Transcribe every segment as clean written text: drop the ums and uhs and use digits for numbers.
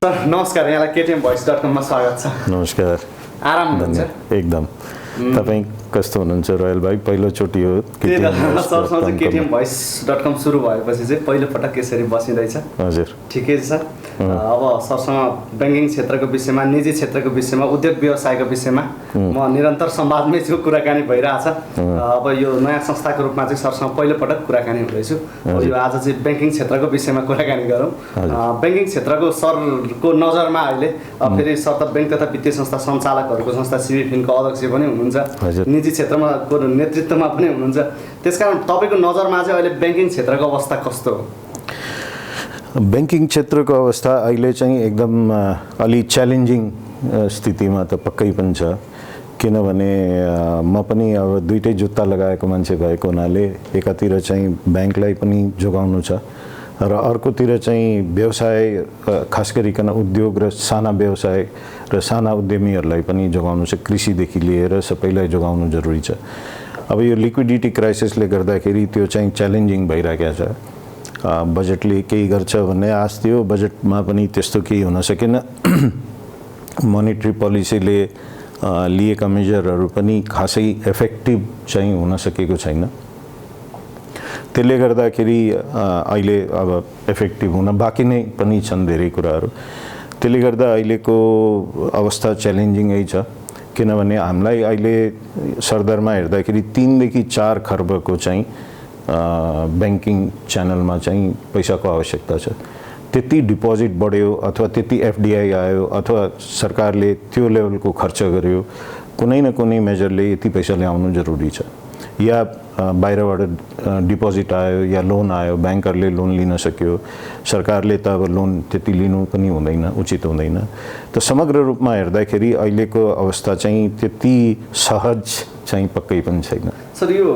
Sir नमस्कार, यहाँलाई KTMvoice.com मा स्वागत छ। नमस्कार। आराम हुनुहुन्छ? एकदम। तपाईँ कस्तो हुनुहुन्छ रोयल भाइ? पहिलोचोटि हो सरसँग KTMvoice.com सुरु भएपछि चाहिँ पहिलो पटक यसरी बसिँदैछ। हजुर, ठिकै छ। अब सरसँग ब्याङ्किङ क्षेत्रको विषयमा, निजी क्षेत्रको विषयमा, उद्योग व्यवसायको विषयमा म निरन्तर संवादमै छु, कुराकानी भइरहेछ। अब यो नयाँ संस्थाको रूपमा चाहिँ सरसँग पहिलो पटक कुराकानी हुँदैछु। यो आज चाहिँ ब्याङ्किङ क्षेत्रको विषयमा कुराकानी गरौँ। ब्याङ्किङ क्षेत्रको सरको नजरमा अहिले फेरि सर त ब्याङ्क तथा वित्तीय संस्था सञ्चालकहरूको संस्था सिबिफिनको अध्यक्ष पनि हुनुहुन्छ, निजी क्षेत्रमा को नेतृत्वमा पनि हुनुहुन्छ। त्यसकारण तपाईँको नजरमा चाहिँ अहिले ब्याङ्किङ क्षेत्रको अवस्था कस्तो हो? ब्याङ्किङ क्षेत्रको अवस्था अहिले चाहिँ एकदम अलि च्यालेन्जिङ स्थितिमा त पक्कै पनि छ। किनभने म पनि अब दुईटै जुत्ता लगाएको मान्छे भएको हुनाले एकातिर चाहिँ ब्याङ्कलाई पनि जोगाउनु छ र अर्कोतिर चाहिँ व्यवसाय, खास गरिकन उद्योग र साना व्यवसाय र साना उद्यमीहरूलाई पनि जोगाउनु छ। कृषिदेखि लिएर सबैलाई जोगाउनु जरुरी छ। अब यो लिक्विडिटी क्राइसिसले गर्दाखेरि त्यो चाहिँ च्यालेन्जिङ भइरहेको छ। बजेटले केही गर्छ भन्ने आश थियो, बजेटमा पनि त्यस्तो केही हुन सकेन। मोनेटरी पोलिसीले लिएका मेजरहरू पनि खासै इफेक्टिभ चाहिँ हुन सकेको छैन। त्यसले गर्दाखेरि अहिले अब इफेक्टिभ हुन बाँकी नै पनि छन् धेरै कुराहरू। त्यसले गर्दा अहिलेको अवस्था च्यालेन्जिङै छ। किनभने हामीलाई अहिले सरदरमा हेर्दाखेरि 3 देखि 4 खर्बको चाहिँ ब्याङ्किङ च्यानलमा चाहिँ पैसाको आवश्यकता छ। त्यति डिपोजिट बढ्यो अथवा त्यति एफडिआई आयो अथवा सरकारले त्यो लेभलको खर्च गर्यो, कुनै न कुनै मेजरले यति पैसा ल्याउनु जरुरी छ। या बाहिरबाट डिपोजिट आयो या लोन आयो, ब्याङ्करले लोन लिन सक्यो, सरकारले त अब लोन त्यति लिनु पनि हुँदैन, उचित हुँदैन। त समग्र रूपमा हेर्दाखेरि अहिलेको अवस्था चाहिँ त्यति सहज चाहिँ पक्कै पनि छैन। सर यो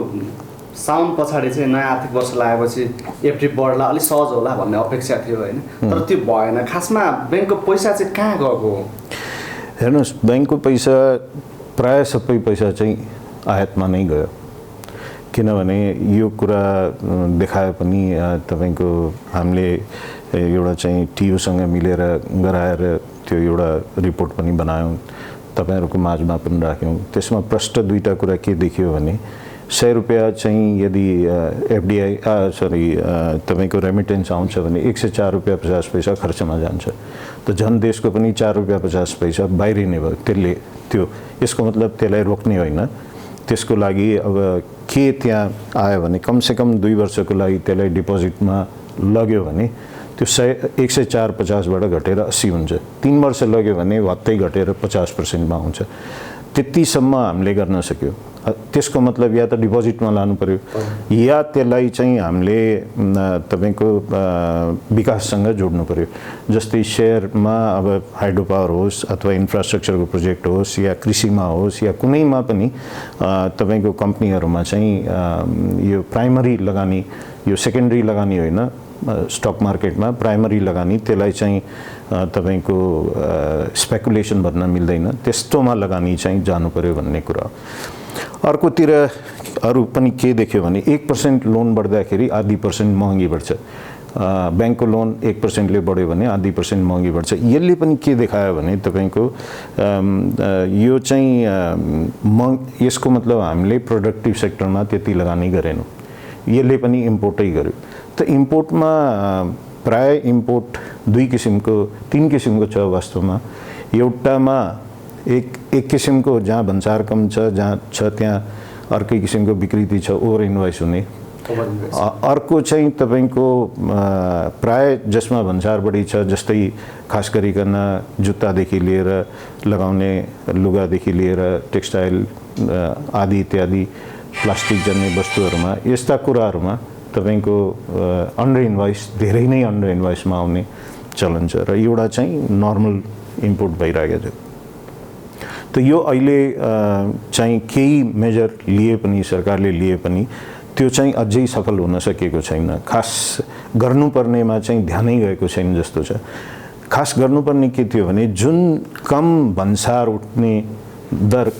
साउन पछाडि चाहिँ नयाँ आर्थिक वर्ष लागेपछि एफडी बढ्ला, अलिक सहज होला भन्ने अपेक्षा थियो होइन, तर त्यो भएन। खासमा ब्याङ्कको पैसा चाहिँ कहाँ गएको? हेर्नुहोस्, ब्याङ्कको पैसा प्रायः सबै पैसा चाहिँ आयातमा नै गयो। किनभने यो कुरा देखाए पनि तपाईँको हामीले एउटा चाहिँ टियुसँग मिलेर गराएर त्यो एउटा रिपोर्ट पनि बनायौँ, तपाईँहरूको माझमा पनि राख्यौँ। त्यसमा प्रष्ट दुईटा कुरा के देखियो भने 100 रुपियाँ चाहिँ यदि एफडिआई तपाईँको रेमिटेन्स आउँछ भने 104 रुपियाँ 50 पैसा खर्चमा जान्छ। त झन् देशको पनि 4 रुपियाँ 50 पैसा बाहिरिने भयो। त्यसले त्यो यसको मतलब त्यसलाई रोक्ने होइन। त्यसको लागि अब के त्यहाँ आयो भने कमसेकम 2 वर्षको लागि त्यसलाई डिपोजिटमा लग्यो भने त्यो 104.50बाट घटेर 80 हुन्छ। 3 वर्ष लग्यो भने भत्तै घटेर 50%मा आउँछ। त्यतिसम्म हामीले गर्न सक्यो। त्यसको मतलब या त डिपोजिटमा लानु पर्यो या त्यसलाई चाहिँ हामीले तपाईँको विकाससँग जोड्नु पर्यो। जस्तै सेयरमा अब हाइड्रो पावर होस् अथवा इन्फ्रास्ट्रक्चरको प्रोजेक्ट होस् या कृषिमा होस् या कुनैमा पनि तपाईँको कम्पनीहरूमा चाहिँ यो प्राइमरी लगानी, यो सेकेन्डरी लगानी होइन, स्टक मार्केटमा प्राइमरी लगानी, त्यसलाई चाहिँ तपाईँको स्पेकुलेसन भन्न मिल्दैन, त्यस्तोमा लगानी चाहिँ जानु पर्यो भन्ने कुरा। अर्कोतिर अरू पनि के देख्यो भने 1% लोन बढ्दाखेरि आधी % महँगी बढ्छ। ब्याङ्कको लोन 1%ले बढ्यो भने आधी % महँगी बढ्छ। यसले पनि के देखायो भने तपाईँको यो चाहिँ यसको मतलब हामीले प्रोडक्टिभ सेक्टरमा त्यति लगानी गरेनौँ। यसले पनि इम्पोर्टै गर्यो। त इम्पोर्टमा प्राय इम्पोर्ट 3 किसिमको छ वास्तवमा। एउटामा एक किसिमको जहाँ भन्सार कम छ, जहाँ छ त्यहाँ अर्कै किसिमको विकृति छ, ओभर इन्भोइस हुने। अर्को चाहिँ तपाईँको प्राय जसमा भन्सार बढी छ, जस्तै खास गरिकन जुत्तादेखि लिएर लगाउने लुगादेखि लिएर टेक्सटाइल आदि इत्यादि प्लास्टिक जन्य वस्तुहरूमा, यस्ता कुराहरूमा तपाईँको अन्डर इन्भोइस, धेरै नै अन्डर इन्भोइसमा आउने चलन छ र एउटा चाहिँ नर्मल इम्पोर्ट भइरहेको छ। त यो अहिले चाहिँ केही मेजर लिए पनि, सरकारले लिए पनि त्यो चाहिँ अझै सफल हुन सकेको छैन। खास गर्नुपर्नेमा चाहिँ ध्यानै गएको छैन जस्तो छ। खास गर्नुपर्ने के थियो भने जुन कम भन्सार उठ्ने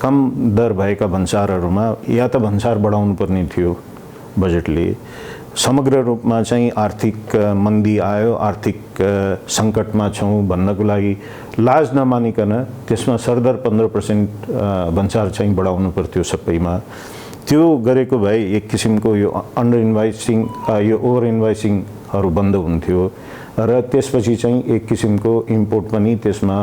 कम दर भएका भन्सारहरूमा या त भन्सार बढाउनु पर्ने थियो बजेटले, समग्र रूपमा चाहिँ आर्थिक मन्दी आयो, आर्थिक सङ्कटमा छौँ भन्नको लागि लाज नमानिकन त्यसमा सरदर 15% भन्सार चाहिँ बढाउनु पर्थ्यो सबैमा। त्यो गरेको भए एक किसिमको यो अन्डर इन्भाइसिङ, यो ओभर इन्भाइसिङहरू बन्द हुन्थ्यो र त्यसपछि चाहिँ एक किसिमको इम्पोर्ट पनि त्यसमा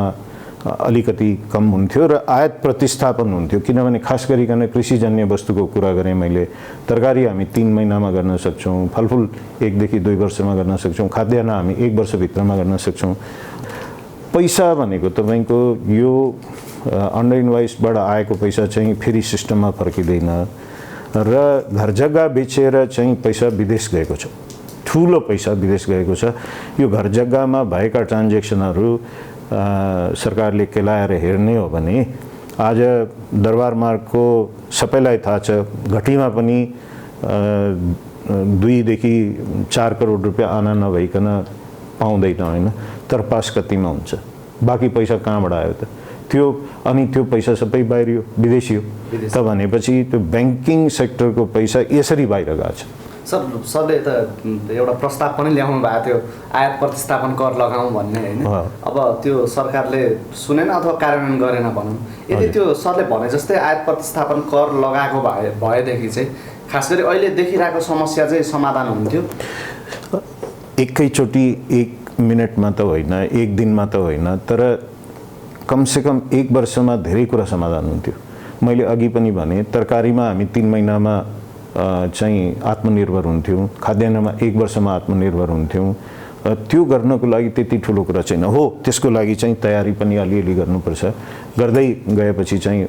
अलिकति कम हुन्थ्यो र आयात प्रतिस्थापन हुन्थ्यो। किनभने खास गरिकन कृषिजन्य वस्तुको कुरा गरेँ मैले, तरकारी हामी 3 महिनामा गर्न सक्छौँ, फलफुल 1 देखि 2 वर्षमा गर्न सक्छौँ, खाद्यान्न हामी 1 वर्षभित्रमा गर्न सक्छौँ। पैसा भनेको तपाईँको यो अन्डर इन्भाइसबाट आएको पैसा चाहिँ फेरि सिस्टममा फर्किँदैन र घर जग्गा बेचेर चाहिँ पैसा विदेश गएको छ, ठुलो पैसा विदेश गएको छ। यो घर जग्गामा भएका ट्रान्जेक्सनहरू सरकारले केलाएर हेर्ने हो भने आज दरबार मार्गको सबैलाई थाहा छ, घटीमा पनि 2 देखि 4 करोड रुपियाँ आना नभइकन पाउँदैन होइन, तर पास कतिमा हुन्छ, बाँकी पैसा कहाँबाट आयो त? अनि त्यो पैसा सबै बाहिरियो, विदेशी हो त भनेपछि त्यो ब्याङ्किङ सेक्टरको पैसा यसरी बाहिर गएको छ। सरले त एउटा प्रस्ताव पनि ल्याउनु भएको थियो आयात प्रतिस्थापन कर लगाउँ भन्ने होइन, अब त्यो सरकारले सुनेन अथवा कार्यान्वयन गरेन भनौँ। यदि त्यो सरले भने जस्तै आयात प्रतिस्थापन कर लगाएको भएदेखि चाहिँ खास गरी अहिले देखिरहेको समस्या चाहिँ समाधान हुन्थ्यो। एकैचोटि 1 मिनटमा त होइन, 1 दिनमा त होइन, तर कमसेकम 1 वर्षमा धेरै कुरा समाधान हुन्थ्यो। मैले अघि पनि भने तरकारीमा हामी 3 महिनामा चाहिँ आत्मनिर्भर हुन्थ्यौँ, खाद्यान्नमा 1 वर्षमा आत्मनिर्भर हुन्थ्यौँ। त्यो गर्नको लागि त्यति ठुलो कुरा छैन हो, त्यसको लागि चाहिँ तयारी पनि अलिअलि गर्नुपर्छ, गर्दै गएपछि चाहिँ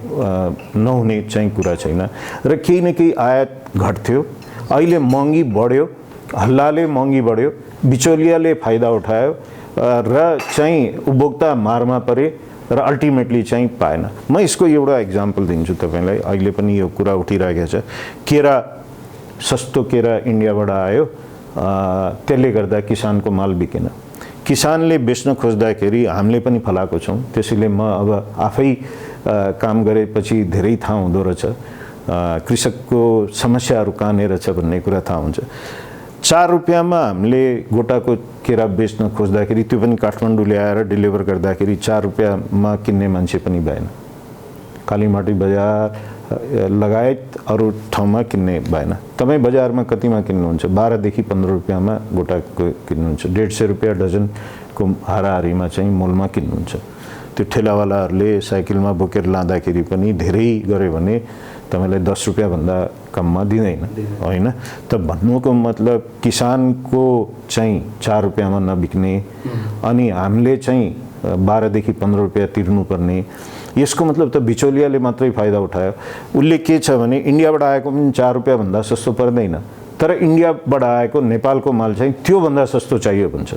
नहुने चाहिँ कुरा छैन। र केही न केही आयात घट्थ्यो, अहिले महँगी बढ्यो, हल्लाले महँगी बढ्यो, बिचौलियाले फाइदा उठायो र चाहिँ उपभोक्ता मारमा परे र अल्टिमेटली चाहिँ पाएन। म यसको एउटा इक्जाम्पल दिन्छु तपाईँलाई, अहिले पनि यो कुरा उठिरहेको छ। केरा, सस्तो केरा इन्डियाबाट आयो, त्यसले गर्दा किसानको माल बिकेन, किसानले बेच्न खोज्दाखेरि हामीले पनि फलाएको छौँ। त्यसैले म अब आफै काम गरेपछि धेरै थाहा हुँदो रहेछ, कृषकको समस्याहरू कहाँनिर छ भन्ने कुरा थाहा हुन्छ। 4 रुपियाँमा हामीले गोटाको केरा बेच्न खोज्दाखेरि, त्यो पनि काठमाडौँ ल्याएर डेलिभर गर्दाखेरि 4 रुपियाँमा किन्ने मान्छे पनि भएन। कालीमाटी बजार लगायत अरू ठाउँमा किन्ने भएन। तपाईँ बजारमा कतिमा किन्नुहुन्छ? 12 देखि 15 रुपियाँमा गोटाको किन्नुहुन्छ, 150 रुपियाँ डजनको हाराहारीमा चाहिँ मोलमा किन्नुहुन्छ। त्यो ठेलावालाहरूले साइकलमा बोकेर लाँदाखेरि पनि धेरै गऱ्यो भने तपाईँलाई 10 रुपियाँभन्दा कममा दिँदैन होइन। त भन्नुको मतलब किसानको चाहिँ 4 रुपियाँमा नबिक्ने अनि हामीले चाहिँ 12 देखि 15 रुपियाँ तिर्नुपर्ने, यसको मतलब त बिचौलियाले मात्रै फाइदा उठायो। उसले के छ भने इन्डियाबाट आएको पनि 4 रुपियाँभन्दा सस्तो पर्दैन, तर इन्डियाबाट आएको नेपालको माल चाहिँ त्योभन्दा सस्तो चाहियो भन्छ।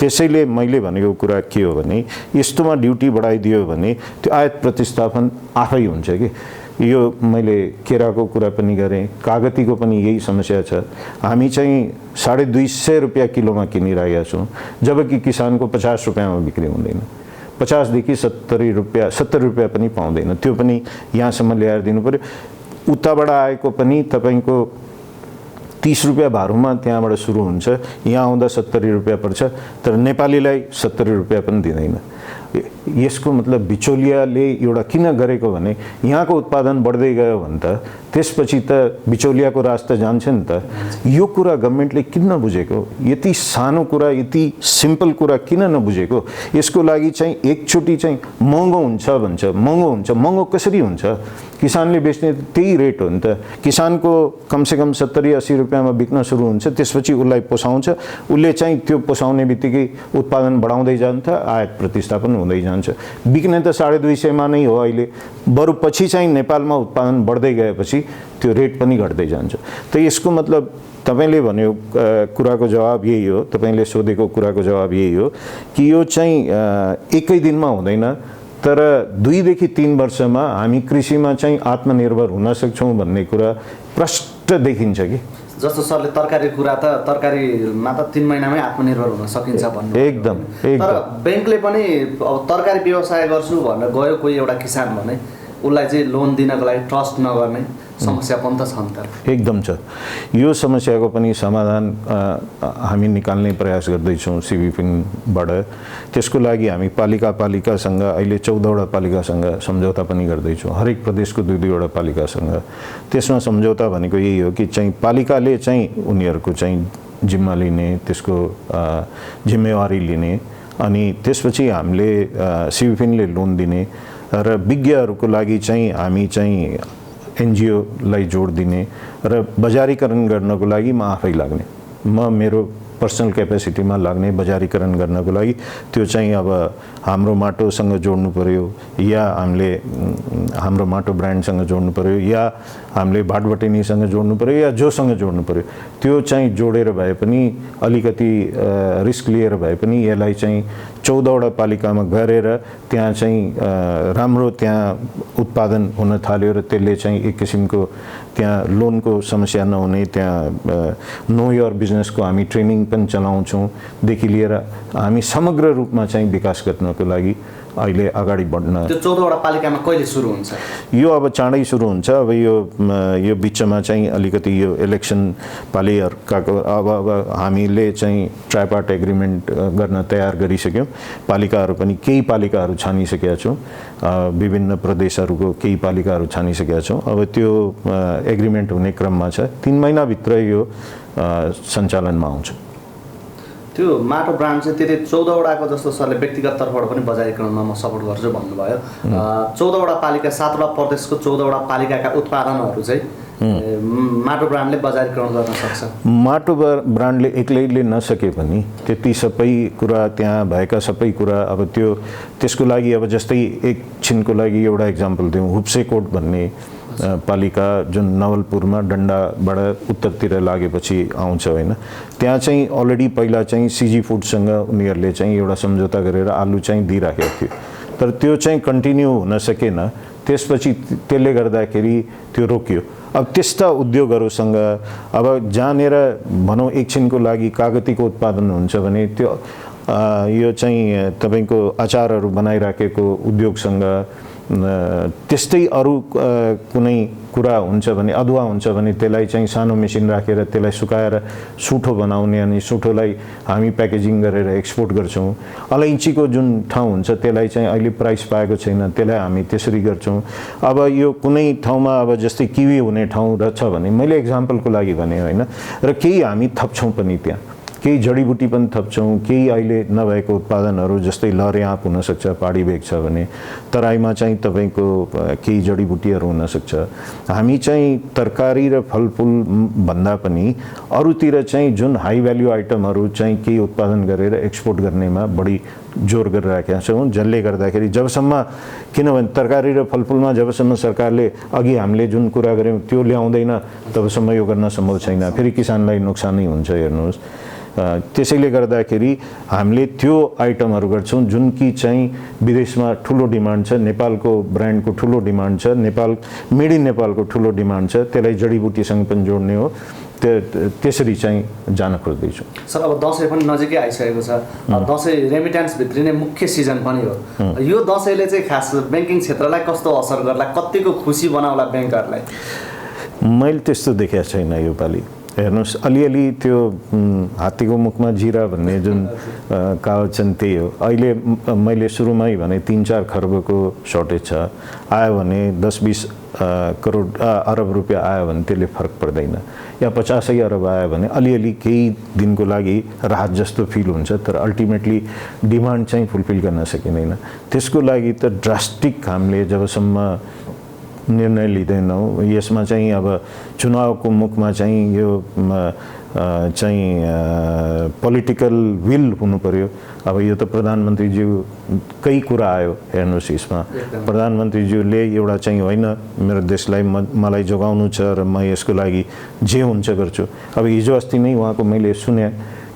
त्यसैले मैले भनेको कुरा के हो भने यस्तोमा ड्युटी बढाइदियो भने त्यो आयात प्रतिस्थापन आफै हुन्छ कि। यो मैले केराको कुरा पनि गरेँ, कागतीको पनि यही समस्या छ। हामी चाहिँ 250 रुपियाँ किलोमा किनिरहेका छौँ, जबकि किसानको 50 रुपियाँमा बिक्री हुँदैन, 50 देखि 70 रुपियाँ पनि पाउँदैन। त्यो पनि यहाँसम्म ल्याएर दिनु पर्यो। उताबाट आएको पनि तपाईँको 30 रुपियाँ भारूमा त्यहाँबाट सुरु हुन्छ, यहाँ आउँदा 70 रुपियाँ पर्छ, तर नेपालीलाई 70 रुपियाँ पनि दिँदैन। यसको मतलब बिचौलियाले एउटा किन गरेको भने यहाँको उत्पादन बढ्दै गयो भने त त्यसपछि त बिचौलियाको राज त जान्छ नि त। यो कुरा गभर्नमेन्टले किन नबुझेको? यति सानो कुरा, यति सिम्पल कुरा किन नबुझेको? यसको लागि चाहिँ एकचोटि चाहिँ महँगो हुन्छ भन्छ, महँगो हुन्छ, महँगो कसरी हुन्छ? किसानले बेच्ने त्यही रेट हो नि त। किसानको कमसेकम 70-80 रुपियाँमा बिक्न सुरु हुन्छ, त्यसपछि उसलाई पोसाउँछ, उसले चाहिँ त्यो पोसाउने बित्तिकै उत्पादन बढाउँदै जान्छ, आयात प्रतिस्थापन हुँदै जान्छ। बिक्ने त 250 नै हो अहिले, बरु पछि चाहिँ नेपालमा उत्पादन बढ्दै गएपछि त्यो रेट पनि घट्दै जान्छ। त यसको मतलब तपाईले भन्यो कुराको जवाब यही हो, तपाईले सोधेको कुराको जवाब यही हो कि यो चाहिँ एकै दिनमा हुँदैन, तर 2 देखि 3 वर्षमा हामी कृषिमा चाहिँ आत्मनिर्भर हुन सक्छौँ भन्ने कुरा प्रष्ट देखिन्छ कि। जस्तो सरले तरकारी कुरा त तरकारीमा त 3 महिनामै आत्मनिर्भर हुन सकिन्छ भन्नु एकदम। तर बैंकले पनि अब तरकारी व्यवसाय गर्छु भनेर गयो कोही एउटा किसान भने उसलाई चाहिँ लोन दिनको लागि ट्रस्ट नगर्ने, समस्या पनि त छ नि त। एकदम छ। यो समस्याको पनि समाधान हामी निकाल्ने प्रयास गर्दैछौँ सिबिपिङबाट। त्यसको लागि हामी पालिकासँग अहिले 14वटा पालिकासँग सम्झौता पनि गर्दैछौँ, हरेक प्रदेशको 2-2वटा पालिकासँग। त्यसमा सम्झौता भनेको यही हो कि चाहिँ पालिकाले चाहिँ उनीहरूको चाहिँ जिम्मा लिने, त्यसको जिम्मेवारी लिने, अनि त्यसपछि हामीले सिबिपिङले लोन दिने र विज्ञहरूको लागि चाहिँ हामी चाहिँ एनजिओलाई जोड दिने र बजारीकरण गर्नको लागि म आफै लाग्ने, म मेरो पर्सनल क्यापेसिटीमा लाग्ने बजारीकरण गर्नको लागि। त्यो चाहिँ अब हाम्रो माटोसँग जोड्नु पर्यो, या हामीले हाम्रो माटो ब्रान्डसँग जोड्नु पर्यो, या हामीले भाटबटेनीसँग जोड्नु पर्यो, या जोसँग जोड्नु पर्यो। त्यो चाहिँ जोडेर भए पनि अलिकति रिस्क लिएर भए पनि यसलाई चाहिँ 14वटा पालिकामा गरेर त्यहाँ चाहिँ राम्रो त्यहाँ उत्पादन हुन थाल्यो र त्यसले चाहिँ एक किसिमको त्यहाँ लोनको समस्या नहुने, त्यहाँ नो योर बिजनेसको हामी ट्रेनिङ पनि चलाउँछौँ देखि लिएर हामी समग्र रूपमा चाहिँ विकास गर्नको लागि अहिले अगाडि बढ्न। त्यो 14वटा पालिकामा कहिले सुरु हुन्छ? यो अब चाँडै सुरु हुन्छ। अब यो बिचमा चाहिँ अलिकति यो इलेक्सन पालिकाको अब हामीले चाहिँ ट्राइपार्ट एग्रिमेन्ट गर्न तयार गरिसक्यौँ। पालिकाहरू पनि केही पालिकाहरू छानिसकेका छौँ, विभिन्न प्रदेशहरूको केही पालिकाहरू छानिसकेका छौँ। अब त्यो एग्रिमेन्ट हुने क्रममा छ, 3 महिनाभित्र यो सञ्चालनमा आउँछ। त्यो माटो ब्रान्ड चाहिँ त्यसले 14वटाको जस्तो सरले व्यक्तिगत तर्फबाट पनि बजारीकरणमा म सपोर्ट गर्छु भन्नुभयो। 14वटा पालिका, 7वटा प्रदेशको 14वटा पालिकाका उत्पादनहरू चाहिँ माटो ब्रान्डले बजारीकरण गर्न सक्छ? माटो ब्रान्डले एक्लैले नसके पनि त्यति सबै कुरा, त्यहाँ भएका सबै कुरा, अब त्यसको लागि अब जस्तै एकछिनको लागि एउटा इक्जाम्पल दिउँ, हुप्सेकोट भन्ने पालिका जुन नवलपुरमा डन्डाबाट उत्तरतिर लागेपछि आउँछ होइन, त्यहाँ चाहिँ अलरेडी पहिला चाहिँ सिजी फुडसँग उनीहरूले चाहिँ एउटा सम्झौता गरेर आलु चाहिँ दिइराखेको थियो, तर त्यो चाहिँ कन्टिन्यू हुन सकेन। त्यसपछि त्यसले गर्दाखेरि त्यो रोकियो। अब त्यस्ता उद्योगहरूसँग अब जहाँनिर भनौँ एकछिनको लागि कागतीको उत्पादन हुन्छ भने त्यो यो चाहिँ तपाईँको अचारहरू बनाइराखेको उद्योगसँग त्यस्तै अरू कुनै कुरा हुन्छ भने, अदुवा हुन्छ भने त्यसलाई चाहिँ सानो मेसिन राखेर त्यसलाई सुकाएर सुठो बनाउने, अनि सुठोलाई हामी प्याकेजिङ गरेर एक्सपोर्ट गर्छौँ। अलैँचीको जुन ठाउँ हुन्छ त्यसलाई चाहिँ अहिले प्राइस पाएको छैन, त्यसलाई हामी त्यसरी गर्छौँ। अब यो कुनै ठाउँमा अब जस्तै किवी हुने ठाउँ रहेछ भने, मैले एक्जाम्पलको लागि भने होइन, र केही हामी थप्छौँ पनि, त्यहाँ केही जडीबुटी पनि थप्छौँ, केही अहिले नभएको उत्पादनहरू जस्तै लहरे आँप हुनसक्छ, पहाडी भेग छ भने, तराईमा चाहिँ तपाईँको केही जडीबुटीहरू हुनसक्छ। हामी चाहिँ तरकारी र फलफुल भन्दा पनि अरूतिर चाहिँ जुन हाई भ्याल्यु आइटमहरू चाहिँ केही उत्पादन गरेर एक्सपोर्ट गर्नेमा बढी जोर गरिराखेका छौँ, जसले गर्दाखेरि जबसम्म, किनभने तरकारी र फलफुलमा जबसम्म सरकारले अघि हामीले जुन कुरा गऱ्यौँ त्यो ल्याउँदैन तबसम्म यो गर्न सम्भव छैन, फेरि किसानलाई नोक्सानै हुन्छ। हेर्नुहोस्, त्यसैले गर्दाखेरि हामीले त्यो आइटमहरू गर्छौँ जुन कि चाहिँ विदेशमा ठुलो डिमान्ड छ, नेपालको ब्रान्डको ठुलो डिमान्ड छ, मेड इन नेपालको ठुलो डिमान्ड छ, त्यसलाई जडीबुटीसँग पनि जोड्ने हो। त्यसरी चाहिँ जान खोज्दैछौँ। सर, अब दसैँ पनि नजिकै आइसकेको छ, दसैँ रेमिट्यान्स भित्रिने मुख्य सिजन पनि हो। यो दसैँले चाहिँ खास ब्याङ्किङ क्षेत्रलाई कस्तो असर गर्ला, कतिको खुसी बनाउला ब्याङ्कहरूलाई? मैले त्यस्तो देखेको छैन योपालि। हेर्नुहोस्, अलिअलि त्यो हात्तीको मुखमा जिरा भन्ने जुन कहावत छन् त्यही हो। अहिले मैले सुरुमै भने 3-4 खर्बको सर्टेज छ, आयो भने 10-20 करोड अरब रुपियाँ आयो भने त्यसले फरक पर्दैन, या 50 अरब आयो भने अलिअलि केही दिनको लागि राहत जस्तो फिल हुन्छ, तर अल्टिमेटली डिमान्ड चाहिँ फुलफिल गर्न सकिँदैन। त्यसको लागि त ड्रास्टिक हामीले जबसम्म निर्णय लिँदैनौँ, यसमा चाहिँ अब चुनावको मुखमा चाहिँ यो चाहिँ पोलिटिकल विल हुनु पर्यो। अब यो त प्रधानमन्त्रीज्यूकै कुरा आयो। हेर्नुहोस्, यसमा प्रधानमन्त्रीज्यूले एउटा चाहिँ होइन, मेरो देशलाई मलाई जोगाउनु छ र म यसको लागि जे हुन्छ गर्छु। अब हिजो अस्ति नै उहाँको मैले सुने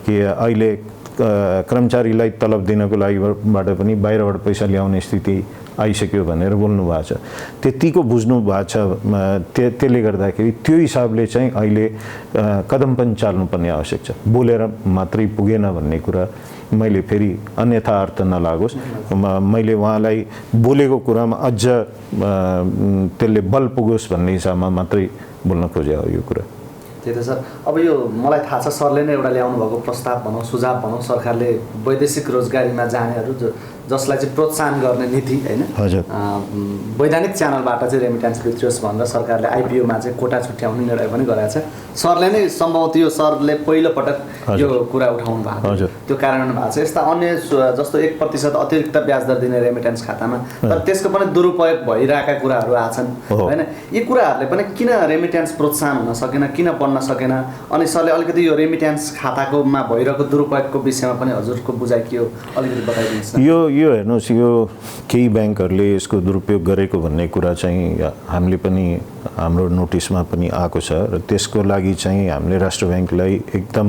कि अहिले कर्मचारीलाई तलब दिनको लागि बाट पनि बाहिरबाट पैसा ल्याउने स्थिति आइसक्यो भनेर बोल्नु भएको छ। त्यतिको बुझ्नु भएको छ, त्यसले गर्दाखेरि त्यो हिसाबले चाहिँ अहिले कदम पनि चाल्नुपर्ने आवश्यक छ। बोलेर मात्रै पुगेन भन्ने कुरा मैले फेरि अन्यथा अर्थ नलागोस्, मैले उहाँलाई बोलेको कुरामा अझ त्यसले बल पुगोस् भन्ने हिसाबमा मात्रै बोल्न खोजे हो यो कुरा। त्यही त सर, अब यो मलाई थाहा छ सरले नै एउटा ल्याउनु भएको प्रस्ताव भनौँ, सुझाव भनौँ, सरकारले वैदेशिक रोजगारीमा जानेहरू जसलाई चाहिँ प्रोत्साहन गर्ने नीति होइन, हजुर, वैधानिक च्यानलबाट चाहिँ रेमिट्यान्स भित्रियोस् भनेर सरकारले आइपिओमा चाहिँ कोटा छुट्याउने निर्णय पनि गराएको छ। सरले नै सम्भवतः यो सरले पहिलोपटक यो कुरा उठाउनु भएको, त्यो कार्यान्वयन भएको छ। यस्ता अन्य जस्तो 1% अतिरिक्त ब्याज दर दिने रेमिट्यान्स खातामा, तर त्यसको पनि दुरुपयोग भइरहेका कुराहरू आछन् होइन। यी कुराहरूले पनि किन रेमिट्यान्स प्रोत्साहन हुन सकेन, किन बन्न सकेन? अनि सरले अलिकति यो रेमिट्यान्स खाताकोमा भइरहेको दुरुपयोगको विषयमा पनि हजुरको बुझाइ के हो, अलिकति बताइदिनुहोस् न। यो हेर्नुहोस्, यो केही ब्याङ्कहरूले यसको दुरुपयोग गरेको भन्ने कुरा चाहिँ हामीले पनि हाम्रो नोटिसमा पनि आएको छ र त्यसको लागि चाहिँ हामीले राष्ट्र ब्याङ्कलाई एकदम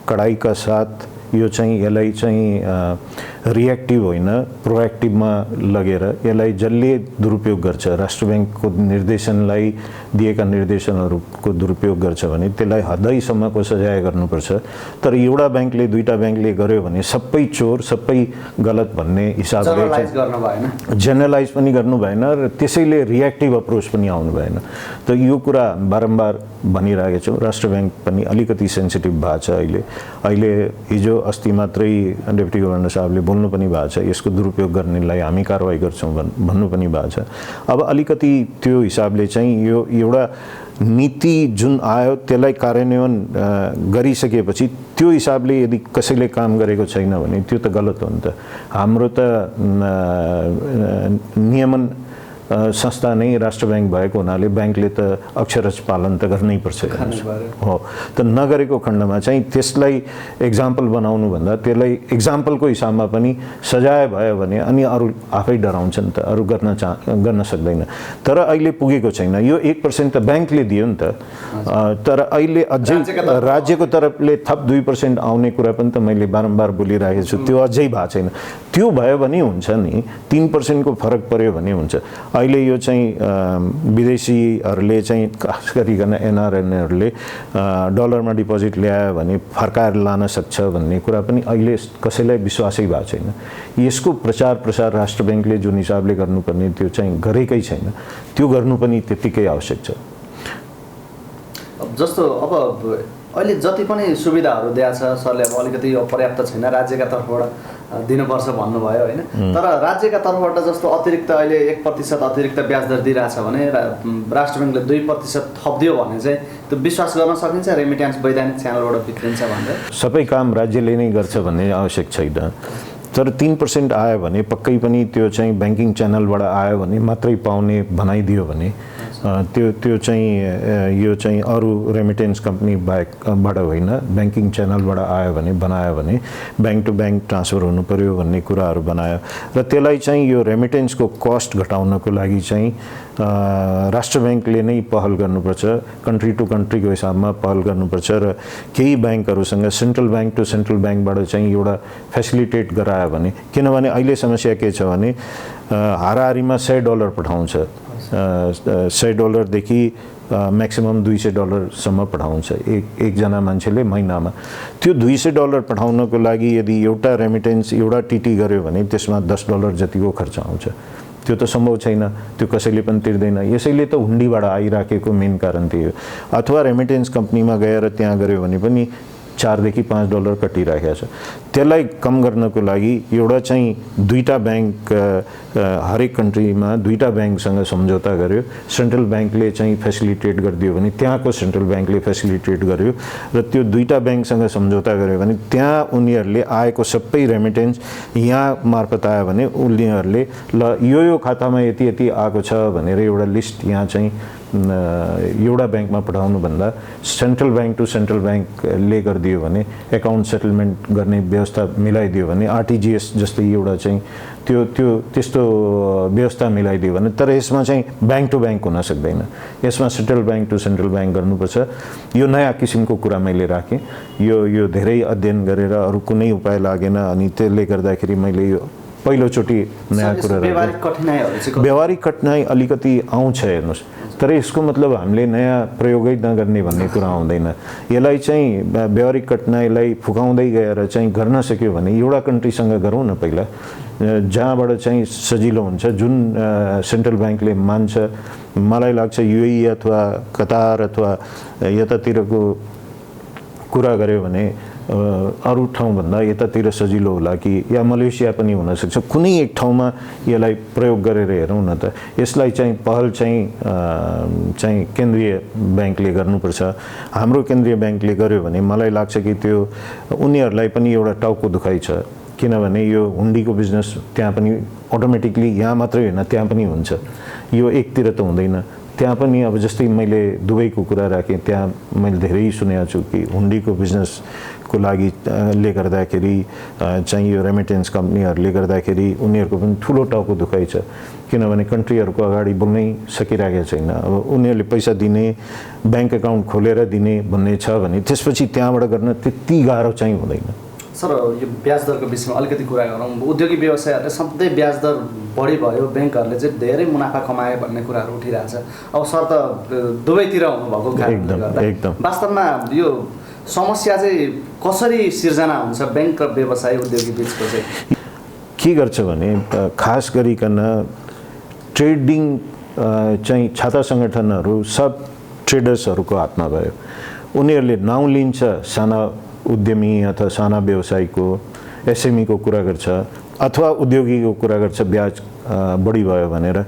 कडाइका साथ यो चाहिँ यसलाई चाहिँ रिएक्टिभ होइन प्रोएक्टिभमा लगेर यसलाई जसले दुरुपयोग गर्छ, राष्ट्र ब्याङ्कको निर्देशनलाई दिएका निर्देशनहरूको दुरुपयोग गर्छ भने त्यसलाई हदैसम्मको सजाय गर्नुपर्छ। तर एउटा ब्याङ्कले दुईटा ब्याङ्कले गर्यो भने सबै चोर सबै गलत भन्ने हिसाबले जेनरलाइज पनि गर्नु भएन र त्यसैले रिएक्टिभ अप्रोच पनि आउनु भएन। त यो कुरा बारम्बार भनिरहेको छौँ। राष्ट्र ब्याङ्क पनि अलिकति सेन्सिटिभ भएको छ अहिले हिजो अस्ति मात्रै डेप्युटी गभर्नर साहबले बोल्नु पनि भएको छ, यसको दुरुपयोग गर्नेलाई हामी कारवाही गर्छौँ भन्नु पनि भएको छ। अब अलिकति त्यो हिसाबले चाहिँ यो एउटा नीति जुन आयो त्यसलाई कार्यान्वयन गरिसकेपछि त्यो हिसाबले यदि कसैले काम गरेको छैन भने त्यो त गलत हो नि त। हाम्रो त नियमन संस्था नै राष्ट्र ब्याङ्क भएको हुनाले ब्याङ्कले त अक्षरश पालन त गर्नै पर्छ हो। त नगरेको खण्डमा चाहिँ त्यसलाई एक्जाम्पल बनाउनु भन्दा त्यसलाई एक्जाम्पलको हिसाबमा पनि सजाय भयो भने अनि अरू आफै डराउँछन् त, अरू गर्न सक्दैन। तर अहिले पुगेको छैन। यो 1% त ब्याङ्कले दियो नि त, तर अहिले अझै राज्यको तर्फले थप 2% आउने कुरा पनि त मैले बारम्बार बोलिरहेको छु, त्यो अझै भएको छैन। त्यो भयो भने हुन्छ नि, 3% को फरक पर्यो भने हुन्छ। अहिले यो चाहिँ विदेशीहरूले चाहिँ खास गरिकन एनआरएनहरूले डलरमा डिपोजिट ल्यायो भने फर्काएर लान सक्छ भन्ने कुरा पनि अहिले कसैलाई विश्वासै भएको छैन। यसको प्रचार प्रसार राष्ट्र ब्याङ्कले जुन हिसाबले गर्नुपर्ने त्यो चाहिँ गरेकै छैन। त्यो गर्नु पनि त्यत्तिकै आवश्यक छ। जस्तो अब अहिले जति पनि सुविधाहरू दिएको छ सरले, अब अलिकति यो पर्याप्त छैन, राज्यका तर्फबाट दिनुपर्छ भन्नुभयो होइन। तर राज्यका तर्फबाट जस्तो अतिरिक्त अहिले 1% अतिरिक्त ब्याज दर दिइरहेछ भने राष्ट्र ब्याङ्कले 2% थपिदियो भने चाहिँ त्यो विश्वास गर्न सकिन्छ रेमिट्यान्स वैधानिक च्यानलबाट भित्रिन्छ भनेर? सबै काम राज्यले नै गर्छ भन्ने आवश्यक छैन। तर 3% आयो भने पक्कै पनि त्यो चाहिँ ब्याङ्किङ च्यानलबाट आयो भने मात्रै पाउने बनाइदियो भने त्यो चाहिँ यो चाहिँ अरू रेमिटेन्स कम्पनी बाहेकबाट होइन, ब्याङ्किङ च्यानलबाट आयो भने बनायो भने ब्याङ्क टु ब्याङ्क ट्रान्सफर हुनु पर्यो भन्ने कुराहरू बनायो र त्यसलाई चाहिँ यो रेमिटेन्सको कस्ट घटाउनको लागि चाहिँ राष्ट्र ब्याङ्कले नै पहल गर्नुपर्छ, कन्ट्री टु कन्ट्रीको हिसाबमा पहल गर्नुपर्छ र केही ब्याङ्कहरूसँग सेन्ट्रल ब्याङ्क टु सेन्ट्रल ब्याङ्कबाट चाहिँ एउटा फेसिलिटेट गरायो भने, किनभने अहिले समस्या के छ भने हाराहारीमा $100 पठाउँछ, $100 देखि म्याक्सिमम $200 पठाउँछ एकजना मान्छेले महिनामा। त्यो $200 पठाउनको लागि यदि एउटा रेमिटेन्स एउटा टिटी गर्यो भने त्यसमा $10 जतिको खर्च आउँछ। त्यो त सम्भव छैन, त्यो कसैले पनि तिर्दैन। यसैले त हुन्डीबाट आइराखेको मेन कारण त्यही हो। अथवा रेमिटेन्स कम्पनीमा गएर त्यहाँ गऱ्यो भने पनि $4 देखि $5 कटिरहेको छ। त्यसलाई कम गर्नको लागि एउटा चाहिँ दुईटा ब्याङ्क हरेक कन्ट्रीमा दुईटा ब्याङ्कसँग सम्झौता गर्यो, सेन्ट्रल ब्याङ्कले चाहिँ फेसिलिटेट गरिदियो भने त्यहाँको सेन्ट्रल ब्याङ्कले फेसिलिटेट गर्यो र त्यो दुईटा ब्याङ्कसँग सम्झौता गर्यो भने त्यहाँ उनीहरूले आएको सबै रेमिटेन्स यहाँ मार्फत आयो भने उनीहरूले ल यो खातामा यति यति आएको छ भनेर एउटा लिस्ट यहाँ चाहिँ एउटा ब्याङ्कमा पठाउनु भन्दा सेन्ट्रल ब्याङ्क टु सेन्ट्रल ब्याङ्कले गरिदियो भने, एकाउन्ट सेटलमेन्ट गर्ने व्यवस्था मिलाइदियो भने, आरटिजिएस जस्तै एउटा चाहिँ त्यस्तो व्यवस्था मिलाइदियो भने, तर यसमा चाहिँ ब्याङ्क टु ब्याङ्क हुन सक्दैन, यसमा central bank to central bank गर्नुपर्छ। यो नयाँ किसिमको कुरा मैले राखेँ। यो धेरै अध्ययन गरेर अरू कुनै उपाय लागेन अनि त्यसले गर्दाखेरि मैले यो पहिलोचोटि नयाँ कुरा व्यावहारिक कठिनाइहरू चाहिँ व्यावहारिक कठिनाइ अलिकति आउँछ हेर्नुहोस्, तर यसको मतलब हामीले नयाँ प्रयोगै नगर्ने भन्ने कुरा आउँदैन। यसलाई चाहिँ व्यावहारिक कठिनाइलाई फुकाउँदै गएर चाहिँ गर्न सक्यो भने एउटा कन्ट्रीसँग गरौँ न पहिला, जहाँबाट चाहिँ सजिलो हुन्छ, जुन सेन्ट्रल ब्याङ्कले मान्छ। मलाई लाग्छ युएई अथवा कतार अथवा यतातिरको कुरा गर्यो भने अरू ठाउँभन्दा यतातिर सजिलो होला कि या मलेसिया पनि हुनसक्छ। कुनै एक ठाउँमा यसलाई प्रयोग गरेर हेरौँ न त। यसलाई चाहिँ पहल चाहिँ केन्द्रीय ब्याङ्कले गर्नुपर्छ। हाम्रो केन्द्रीय ब्याङ्कले गर्यो भने मलाई लाग्छ कि त्यो उनीहरूलाई पनि एउटा टाउको दुखाइ छ, किनभने यो हुन्डीको बिजनेस त्यहाँ पनि अटोमेटिकली, यहाँ मात्रै होइन त्यहाँ पनि हुन्छ, यो एकतिर त हुँदैन। त्यहाँ पनि अब जस्तै मैले दुबईको कुरा राखेँ, त्यहाँ मैले धेरै सुनेको छु कि हुन्डीको बिजनेसको लागि ले गर्दाखेरि चाहिँ यो रेमिटेन्स कम्पनीहरूले गर्दाखेरि उनीहरूको पनि ठुलो टाउको दुखाइ छ, किनभने कन्ट्रीहरूको अगाडि बढ्नै सकिरहेको छैन। अब उनीहरूले पैसा दिने, ब्याङ्क एकाउन्ट खोलेर दिने भन्ने छ भने त्यसपछि त्यहाँबाट गर्न त्यति गाह्रो चाहिँ हुँदैन। सर, यो ब्याज दरको विषयमा अलिकति कुरा गरौँ। उद्योगी व्यवसायहरूले सधैँ ब्याज दर बढी भयो, ब्याङ्कहरूले चाहिँ धेरै मुनाफा कमाए भन्ने कुराहरू उठिरहेछ। अब सर त दुवैतिर हुनुभएको कारणले गर्दा एकदम वास्तवमा यो समस्या चाहिँ कसरी सिर्जना हुन्छ ब्याङ्क र व्यवसाय उद्योगी बिचको चाहिँ? के गर्छ भने खास गरिकन ट्रेडिङ चाहिँ छाता सङ्गठनहरू सब ट्रेडर्सहरूको हातमा भयो। उनीहरूले नाउँ लिन्छ साना उद्यमी अथवा साना व्यवसायीको, एसएमईको कुरा गर्छ अथवा उद्योगीको कुरा गर्छ ब्याज बढी भयो भनेर,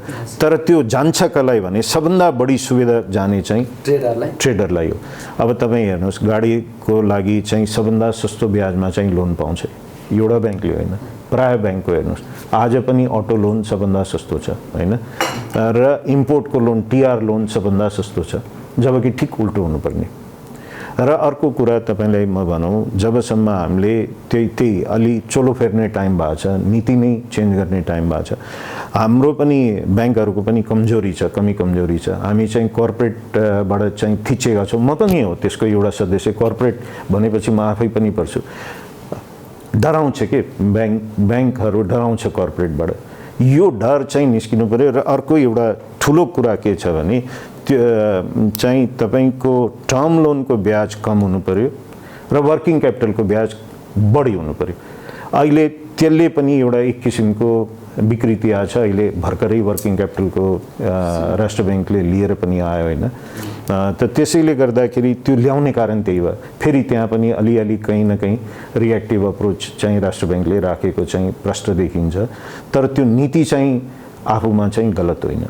तर त्यो जान्छ कसलाई भने सबभन्दा बढी सुविधा जाने चाहिँ ट्रेडरलाई हो। अब तपाईँ हेर्नुहोस्, गाडीको लागि चाहिँ सबभन्दा सस्तो ब्याजमा चाहिँ लोन पाउँछ एउटा ब्याङ्कले होइन, प्राय ब्याङ्कको हेर्नुहोस्। आज पनि अटो लोन सबभन्दा सस्तो छ होइन, र इम्पोर्टको लोन टिआर लोन सबभन्दा सस्तो छ, जबकि ठिक उल्टो हुनुपर्ने। र अर्को कुरा तपाईँलाई म भनौँ, जबसम्म हामीले त्यही अलि चोलो फेर्ने टाइम भएको छ, नीति नै चेन्ज गर्ने टाइम भएको छ, हाम्रो पनि ब्याङ्कहरूको पनि कमजोरी छ, कमजोरी छ। हामी चाहिँ कर्पोरेटबाट चाहिँ थिचेका छौँ। म पनि हो त्यसको एउटा सदस्य। कर्पोरेट भनेपछि म आफै पनि पर्छु। डराउँछ के ब्याङ्कहरू डराउँछ कर्पोरेटबाट। यो डर चाहिँ निस्किनु पऱ्यो। र अर्को एउटा ठुलो कुरा के छ भने त्यो चाहिँ तपाईँको टर्म लोनको ब्याज कम हुनु पऱ्यो र वर्किङ क्यापिटलको ब्याज बढी हुनु पऱ्यो। अहिले त्यसले पनि एउटा एक किसिमको विकृति आछ। अहिले भर्खरै वर्किङ क्यापिटलको राष्ट्र ब्याङ्कले लिएर पनि आयो होइन, त त्यसैले गर्दाखेरि त्यो ल्याउने कारण त्यही भयो। फेरि त्यहाँ पनि अलिअलि कहीँ न कहीँ रिएक्टिभ अप्रोच चाहिँ राष्ट्र ब्याङ्कले राखेको चाहिँ प्रष्ट देखिन्छ, तर त्यो नीति चाहिँ आफूमा चाहिँ गलत होइन।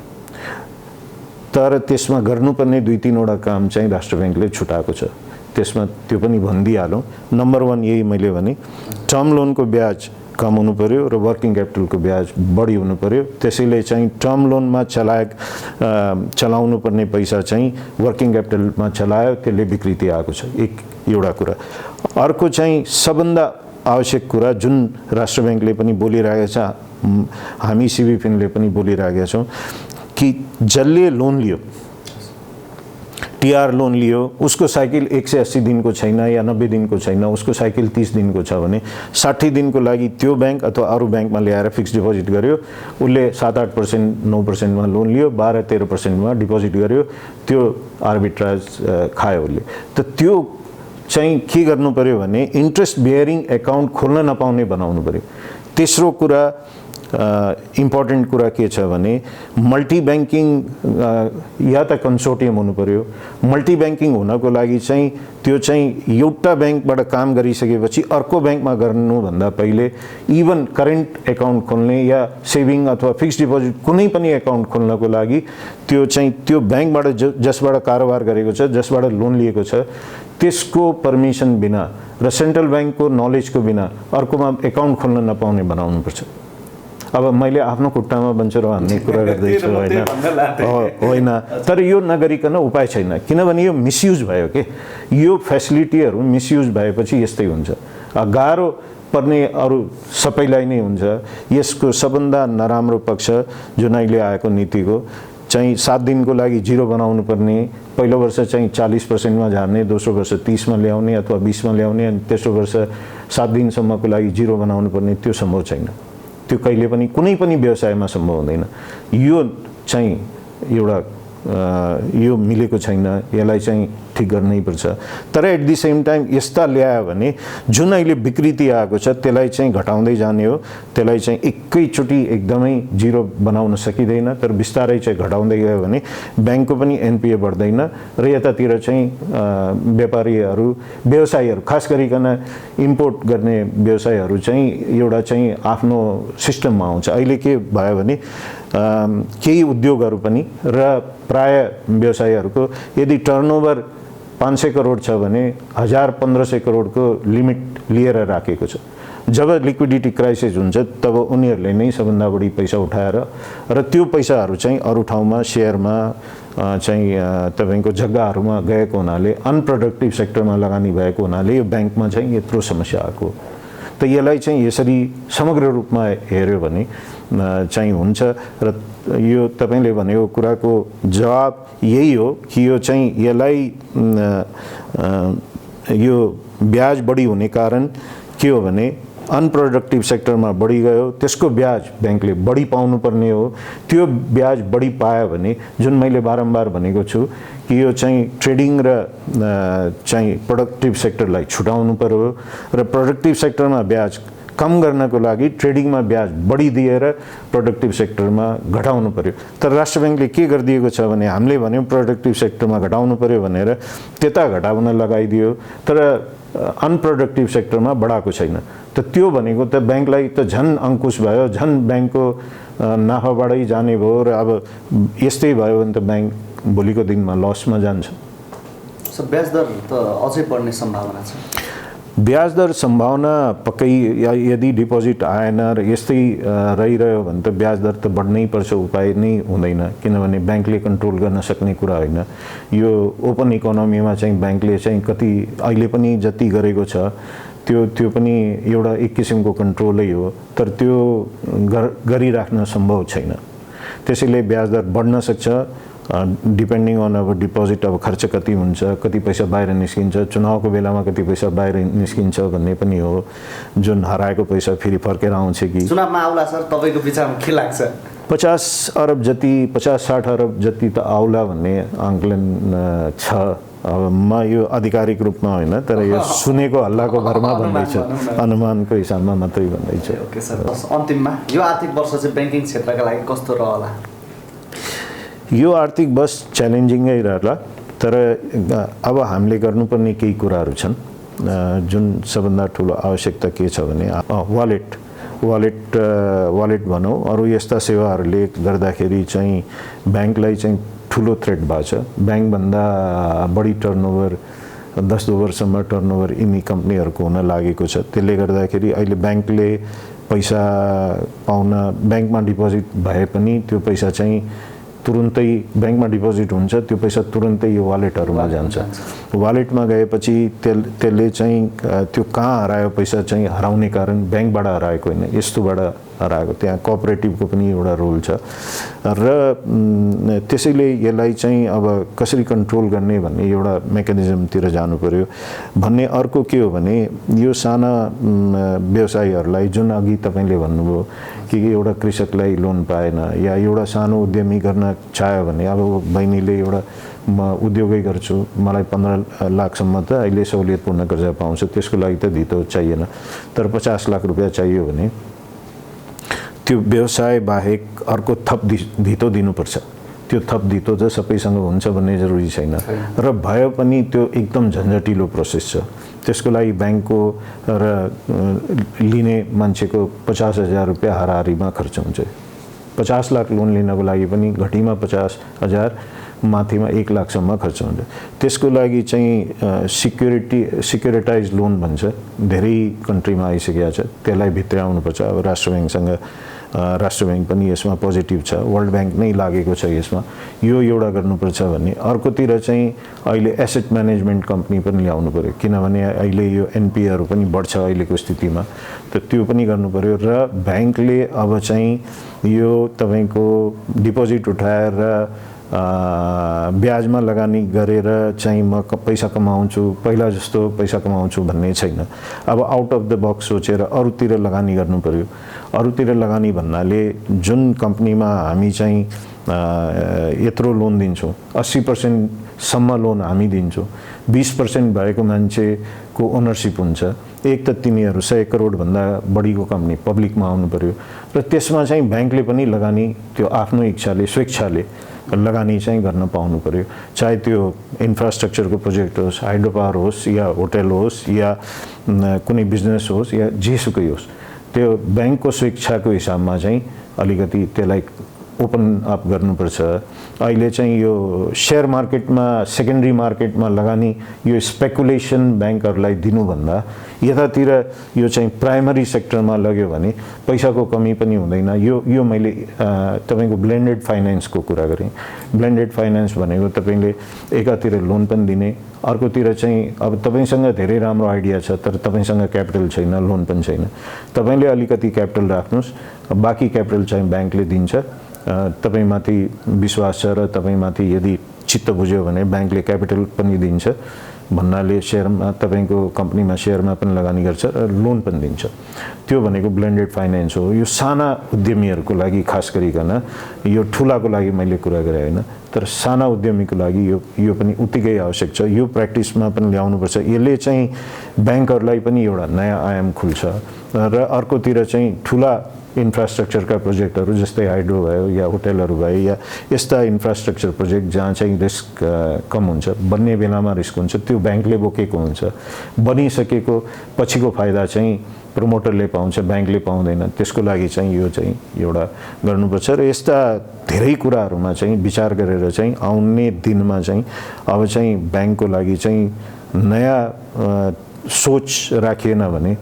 तर त्यसमा गर्नुपर्ने 2-3वटा काम चाहिँ राष्ट्र ब्याङ्कले छुटाएको छ। त्यसमा त्यो पनि भनिदिइहालौँ। नम्बर 1 यही मैले भने, टर्म लोनको ब्याज कम हुनु पऱ्यो र वर्किङ क्यापिटलको ब्याज बढी हुनु पऱ्यो। त्यसैले चाहिँ टर्म लोनमा चलाउनु पर्ने पैसा चाहिँ वर्किङ क्यापिटलमा चलायो, त्यसले विकृति आएको छ, एउटा कुरा। अर्को चाहिँ सबभन्दा आवश्यक कुरा जुन राष्ट्र ब्याङ्कले पनि बोलिरहेको छ, हामी सिबिफिनले पनि बोलिरहेका छौँ कि जसले लोन लियो, टिआर लोन लियो, उसको साइकल 180 दिनको छैन या 90 दिनको छैन, उसको साइकल 30 दिनको छ भने 60 दिनको लागि त्यो ब्याङ्क अथवा अरू ब्याङ्कमा ल्याएर फिक्स डिपोजिट गर्यो, उसले 7-8%, 9%मा लोन लियो, 12-13%मा डिपोजिट गर्यो, त्यो आर्बिट्राज खायो उसले। त त्यो चाहिँ के गर्नु पर्यो भने इन्ट्रेस्ट बियरिङ एकाउन्ट खोल्न नपाउने बनाउनु पर्यो। तेस्रो कुरा, इम्पोर्टेन्ट कुरा के छ भने मल्टी ब्याङ्किङ या त कन्सोर्टियम हुनु पर्यो। मल्टी ब्याङ्किङ हुनको लागि चाहिँ त्यो चाहिँ एउटा ब्याङ्कबाट काम गरिसकेपछि अर्को ब्याङ्कमा गर्नुभन्दा पहिले इभन करेन्ट एकाउन्ट खोल्ने या सेभिङ अथवा फिक्स डिपोजिट कुनै पनि एकाउन्ट खोल्नको लागि त्यो चाहिँ त्यो ब्याङ्कबाट जसबाट कारोबार गरेको छ, जसबाट लोन लिएको छ, त्यसको पर्मिसन बिना र सेन्ट्रल ब्याङ्कको नलेजको बिना अर्कोमा एकाउन्ट खोल्न नपाउने बनाउनुपर्छ। अब मैले आफ्नो खुट्टामा बन्चरो हान्ने कुरा गर्दैछु होइन, तर यो नगरिकन उपाय छैन, किनभने यो मिसयुज भयो के। यो फेसिलिटीहरू मिसयुज भएपछि यस्तै हुन्छ। गाह्रो पर्ने अरू सबैलाई नै हुन्छ। यसको सबभन्दा नराम्रो पक्ष जुन अहिले आएको नीतिको चाहिँ 7 दिनको लागि 0 बनाउनु पर्ने, पहिलो वर्ष चाहिँ 40%मा झार्ने, दोस्रो वर्ष 30मा ल्याउने अथवा 20मा ल्याउने, अनि तेस्रो वर्ष 7 दिनसम्मको लागि 0 बनाउनु पर्ने, त्यो सम्भव छैन। त्यो कहिले पनि कुनै पनि व्यवसायमा सम्भव हुँदैन। यो चाहिँ एउटा यो मिलेको छैन, यसलाई चाहिँ ठिक गर्नै पर्छ। तर एट द सेम टाइम यस्ता ल्यायो भने जुन अहिले विकृति आएको छ त्यसलाई चाहिँ घटाउँदै जाने हो, त्यसलाई चाहिँ एकैचोटि एकदमै जिरो बनाउन सकिँदैन, तर बिस्तारै चाहिँ घटाउँदै गयो भने ब्याङ्कको पनि एनपिए बढ्दैन र यतातिर चाहिँ व्यापारीहरू व्यवसायीहरू खास गरिकन इम्पोर्ट गर्ने व्यवसायीहरू चाहिँ एउटा चाहिँ आफ्नो सिस्टममा आउँछ। अहिले के भयो भने केही उद्योगहरू पनि र प्राय व्यवसायीहरूको यदि टर्नओभर 500 करोड छ भने 1000-1500 करोडको लिमिट लिएर राखेको छ। जब लिक्विडिटी क्राइसिस हुन्छ तब उनीहरूले नै सबभन्दा बढी पैसा उठाएर र त्यो पैसाहरू चाहिँ अरू ठाउँमा सेयरमा चाहिँ तपाईँको जग्गाहरूमा गएको हुनाले अनप्रोडक्टिभ सेक्टरमा लगानी भएको हुनाले यो ब्याङ्कमा चाहिँ यत्रो समस्या आएको। त यसलाई चाहिँ यसरी समग्र रूपमा हेऱ्यो भने चाहिँ हुन्छ र यो तपाईले भनेको कुराको जवाब यही हो कि यो चाहिँ यसलाई यो ब्याज बढी हुने कारण के हो भने अनप्रोडक्टिभ सेक्टरमा बढी गयो, त्यसको ब्याज ब्याङ्कले बढी पाउनु पर्ने हो। त्यो ब्याज बढी पायो भने जुन मैले बारम्बार भनेको छु कि यो चाहिँ ट्रेडिङ र चाहिँ प्रोडक्टिभ सेक्टरलाई छुटाउनु पर्यो र प्रोडक्टिभ सेक्टरमा ब्याज कम गर्नको लागि ट्रेडिङमा ब्याज बढी दिएर प्रोडक्टिभ सेक्टरमा घटाउनु पर्यो। तर राष्ट्र ब्याङ्कले के गरिदिएको छ भने हामीले भन्यौँ प्रोडक्टिभ सेक्टरमा घटाउनु पर्यो भनेर त्यता घटाउन लगाइदियो, तर अनप्रोडक्टिभ सेक्टरमा बढाएको छैन। त त्यो भनेको त ब्याङ्कलाई त झन् अङ्कुश भयो, झन् ब्याङ्कको नाफाबाटै जाने भयो र अब यस्तै भयो भने त ब्याङ्क भोलिको दिनमा लसमा जान्छ। ब्याज दर त अझै बढ्ने सम्भावना छ। ब्याज दर सम्भावना पक्कै, यदि डिपोजिट आएन र यस्तै रहिरह्यो भने त ब्याज दर त बढ्नै पर्छ, उपाय नै हुँदैन। किनभने ब्याङ्कले कन्ट्रोल गर्न सक्ने कुरा होइन। यो ओपन इकोनोमीमा चाहिँ ब्याङ्कले चाहिँ कति अहिले पनि जति गरेको छ त्यो पनि एउटा एक किसिमको कन्ट्रोलै हो, तर त्यो गरिराख्न सम्भव छैन। त्यसैले ब्याज दर बढ्न सक्छ डिपेन्डिङ अन अब डिपोजिट, अब खर्च कति हुन्छ, कति पैसा बाहिर निस्किन्छ, चुनावको बेलामा कति पैसा बाहिर निस्किन्छ भन्ने पनि हो। जुन हराएको पैसा फेरि फर्केर आउँछ कि चुनावमा आउला सर, तपाईँको विचारमा के लाग्छ? 50 अरब जति, 50-60 अरब जति त आउला भन्ने आंकलन छ। अब म यो आधिकारिक रूपमा होइन, तर यो सुनेको हल्लाको भरमा भन्दैछु, अनुमानको हिसाबमा मात्रै भन्दैछु। ओके सर, अन्तिममा यो आर्थिक वर्ष चाहिँ ब्याङ्किङ क्षेत्रका लागि कस्तो रहला? यो आर्थिक वर्ष च्यालेन्जिङै रहला, तर अब हामीले गर्नुपर्ने केही कुराहरू छन्। जुन सबभन्दा ठुलो आवश्यकता के छ भने वालेट भनौँ, अरू यस्ता सेवाहरूले गर्दाखेरि चाहिँ ब्याङ्कलाई चाहिँ ठुलो थ्रेट भएको छ। ब्याङ्कभन्दा बढी टर्नओभर 10 वर्षसम्म टर्नओभर यिनी कम्पनीहरूको हुन लागेको छ। त्यसले गर्दाखेरि अहिले ब्याङ्कले पैसा पाउन, ब्याङ्कमा डिपोजिट भए पनि त्यो पैसा चाहिँ तुरुन्तै ब्याङ्कमा डिपोजिट हुन्छ, त्यो पैसा तुरुन्तै यो वालेटहरूमा जान्छ। वालेटमा गएपछि त्यसले चाहिँ त्यो कहाँ हरायो पैसा चाहिँ हराउने कारण ब्याङ्कबाट हराएको होइन, यस्तोबाट हराएको। त्यहाँ कोअपरेटिभको पनि एउटा रोल छ र त्यसैले यसलाई चाहिँ अब कसरी कन्ट्रोल गर्ने भन्ने एउटा मेकानिजमतिर जानु पर्यो भन्ने। अर्को के हो भने यो साना व्यवसायीहरूलाई, जुन अघि तपाईँले भन्नुभयो कि एउटा कृषकलाई लोन पाएन या एउटा सानो उद्यमी गर्न चाह्यो भने, अब बहिनीले एउटा म उद्योगै गर्छु, मलाई 15 लाखसम्म त अहिले सहुलियतपूर्ण कर्जा पाउँछ, त्यसको लागि त धितो चाहिएन, तर 50 लाख रुपियाँ चाहियो भने त्यो व्यवसाय बाहेक अर्को थप धितो दिनुपर्छ। त्यो थप धितो त सबैसँग हुन्छ भन्ने जरुरी छैन र भयो पनि त्यो एकदम झन्झटिलो प्रोसेस छ। त्यसको लागि ब्याङ्कको र लिने मान्छेको 50,000 रुपियाँ हाराहारीमा खर्च हुन्छ। 50 लाख लोन लिनको लागि पनि घटीमा 50,000, माथिमा 1 लाखसम्म खर्च हुन्छ। त्यसको लागि चाहिँ सिक्युरिटाइज लोन भन्छ, धेरै कन्ट्रीमा आइसकेको छ, त्यसलाई भित्र्याउनुपर्छ। अब राष्ट्र ब्याङ्क पनि यसमा पोजिटिभ छ, वर्ल्ड ब्याङ्क नै लागेको छ यसमा, यो एउटा गर्नुपर्छ भन्ने। अर्कोतिर चाहिँ अहिले एसेट म्यानेजमेन्ट कम्पनी पनि ल्याउनु पर्यो, किनभने अहिले यो एनपिएहरू पनि बढ्छ अहिलेको स्थितिमा, त त्यो पनि गर्नु पर्यो। र ब्याङ्कले अब चाहिँ यो तपाईँको डिपोजिट उठाएर ब्याजमा लगानी गरेर चाहिँ म पैसा कमाउँछु, पहिला जस्तो पैसा कमाउँछु भन्ने छैन। अब आउट अफ द बक्स सोचेर अरूतिर लगानी गर्नु पर्यो। अरूतिर लगानी भन्नाले जुन कम्पनीमा हामी चाहिँ यत्रो लोन दिन्छौँ, 80% सम्म लोन हामी दिन्छौँ, 20% भएको मान्छेको ओनरसिप हुन्छ। एक त तिनीहरू 100 करोड भन्दा बढीको कम्पनी पब्लिकमा आउनु पर्यो र त्यसमा चाहिँ ब्याङ्कले पनि लगानी त्यो आफ्नो इच्छाले स्वेच्छाले लगानी चाहिँ गर्न पाउनु पर्यो। चाहे त्यो इन्फ्रास्ट्रक्चरको प्रोजेक्ट होस्, हाइड्रो पावर होस्, या होटल होस्, या कुनै बिजनेस होस्, या जेसुकै होस्, त्यो ब्याङ्कको स्वेच्छाको हिसाबमा चाहिँ अलिकति त्यसलाई ओपन अप गर्नुपर्छ। अहिले चाहिँ यो शेयर मार्केटमा, सेकेन्डरी मार्केटमा लगानी यो स्पेकुलेसन ब्याङ्कहरूलाई दिनुभन्दा यतातिर यो चाहिँ प्राइमरी सेक्टरमा लग्यो भने पैसाको कमी पनि हुँदैन। यो मैले तपाईको ब्लेन्डेड फाइनेन्सको कुरा गरेँ। ब्लेन्डेड फाइनेन्स भनेको तपाईले एकातिर लोन पनि दिने, अर्कोतिर चाहिँ अब तपाईसँग धेरै राम्रो आइडिया छ तर तपाईसँग क्यापिटल छैन, लोन पनि छैन, तपाईले अलिकति क्यापिटल राख्नुस्, बाँकी क्यापिटल चाहिँ ब्याङ्कले दिन्छ। तपाईमाथि विश्वास छ र तपाईमाथि यदि चित्त बुझ्यो भने ब्याङ्कले क्यापिटल पनि दिन्छ भन्नाले शेयरमा, तपाईको कम्पनीमा शेयरमा पनि लगानी गर्छ र लोन पनि दिन्छ। त्यो भनेको ब्लेन्डेड फाइनेन्स हो। यो साना उद्यमीहरूको लागि खास गरिकन, यो ठुलाको लागि मैले कुरा गरेँ होइन, तर साना उद्यमीको लागि यो पनि उत्तिकै आवश्यक छ। यो प्र्याक्टिसमा पनि ल्याउनुपर्छ। यसले चाहिँ ब्याङ्कहरूलाई पनि एउटा नयाँ आयाम खुल्छ र अर्कोतिर चाहिँ ठुला इन्फ्रास्ट्रक्चरका प्रोजेक्टहरू जस्तै हाइड्रो भयो या होटलहरू भयो या यस्ता इन्फ्रास्ट्रक्चर प्रोजेक्ट जहाँ चाहिँ रिस्क कम हुन्छ, बन्ने बेलामा रिस्क हुन्छ, त्यो ब्याङ्कले बोकेको हुन्छ। बनिसकेको पछिको फाइदा चाहिँ प्रमोटरले पाउँछ, ब्याङ्कले पाउँदैन। त्यसको लागि चाहिँ यो चाहिँ एउटा गर्नुपर्छ र यस्ता धेरै कुराहरूमा चाहिँ विचार गरेर चाहिँ आउने दिनमा चाहिँ अब चाहिँ ब्याङ्कको लागि चाहिँ नयाँ सोच राखिएन भने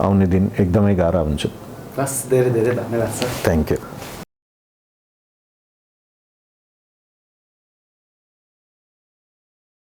आउने दिन एकदमै गाह्रो हुन्छ। बस धेरै धेरै धन्यवाद सर। Thank you.